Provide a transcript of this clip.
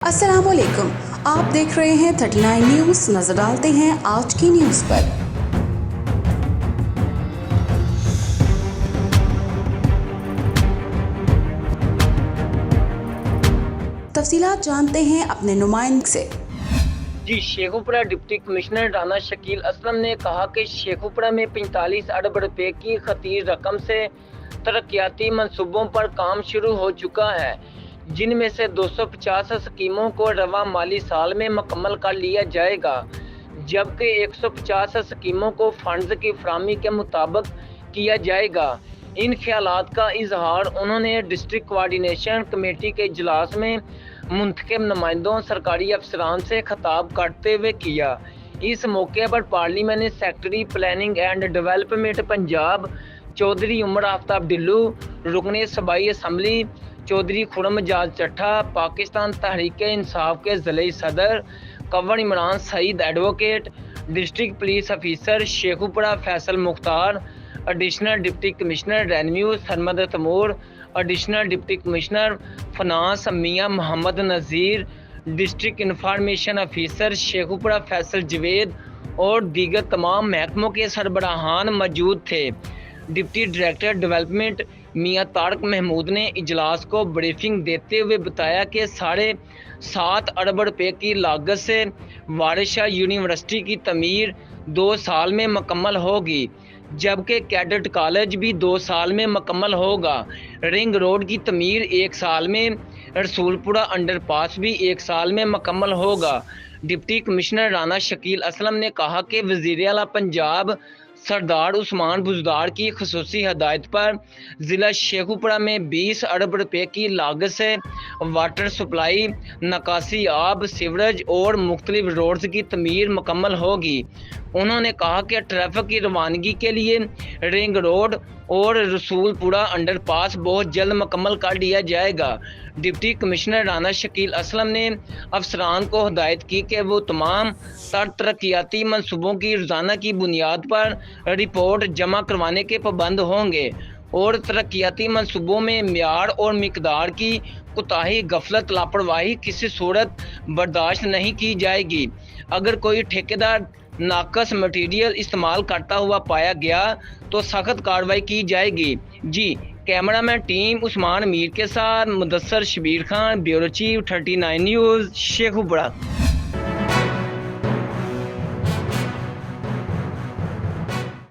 अस्सलाम वालेकुम, आप देख रहे हैं 39 न्यूज़। नजर डालते हैं आज की न्यूज़ पर। तफसीलात जानते हैं अपने नुमाइंदे से। जी, शेखुपुरा डिप्टी कमिश्नर राना शकील असलम ने कहा कि शेखुपुरा में 45 अरब रुपए की खतीर रकम से तरक्याती मंसूबों पर काम शुरू हो चुका है, जिनमें से 250 स्कीमों को रवा माली साल में मुकम्मल कर लिया जाएगा, जबकि 150 स्कीमों को फंड्स की फराहमी के मुताबिक किया जाएगा। इन ख्यालात का इजहार उन्होंने डिस्ट्रिक्ट कोऑर्डिनेशन कमेटी के इजलास में मुंतखब नुमाइंदों सरकारी अफसरान से खिताब करते हुए किया। इस मौके पर parliament secretary planning and development Punjab Chaudhry Umar Aftab Dillu, रुकने सूबाई असम्बली चौधरी खुरम जाज चट्ठा, पाकिस्तान तहरीक इंसाफ के ज़िले सदर Kanwar Imran Saeed advocate, district police officer Sheikhupura Faisal Mukhtar, additional deputy commissioner revenue Sarmad Taimur, additional deputy commissioner finance Mian Muhammad Nazir, district information officer Sheikhupura Faisal Javed और दीगर तमाम महकमों के सरबराहान मौजूद थे। Deputy director development Mian Tariq Mahmood ने इजलास को ब्रीफिंग देते हुए बताया कि 7.5 अरब रुपए की लागत से वारिस शाह यूनिवर्सिटी की तमीर 2 साल में मुकम्मल होगी, जबकि कैडेट कॉलेज भी 2 साल में मुकम्मल होगा। रिंग रोड की तमीर 1 साल में, रसूलपुरा अंडरपास भी 1 साल में मुकम्मल होगा। डिप्टी कमिश्नर राना शकील असलम ने कहा कि वज़ीर आला पंजाब सरदार उस्मान बुज़दार की ख़ुसूसी हदायत पर ज़िला शेखुपुरा में 20 अरब रुपए की लागत से वाटर सप्लाई, नकासी आब, सीवरेज और मुख्तलिफ रोड्स की तमीर मुकम्मल होगी। उन्होंने कहा कि ट्रैफिक की रवानगी के लिए रिंग रोड और रसूलपुरा अंडरपास बहुत जल्द मुकम्मल कर लिया जाएगा। डिप्टी कमिश्नर राना शकील असलम ने अफसरान को हदायत की कि वो तमाम तरक्याती मनसूबों की रोज़ाना की बुनियाद पर रिपोर्ट जमा करवाने के पाबंद होंगे और तरक्याती मनसूबों में म्यार और मिकदार की कोताही, गफलत, लापरवाही किसी सूरत बर्दाश्त नहीं की जाएगी। अगर कोई ठेकेदार नाकस मटीरियल इस्तेमाल करता हुआ पाया गया तो सख्त कार्रवाई की जाएगी। जी, कैमरामैन टीम उस्मान मीर के साथ Mudassar Shabir Khan, bureau chief 39 news Sheikhupura.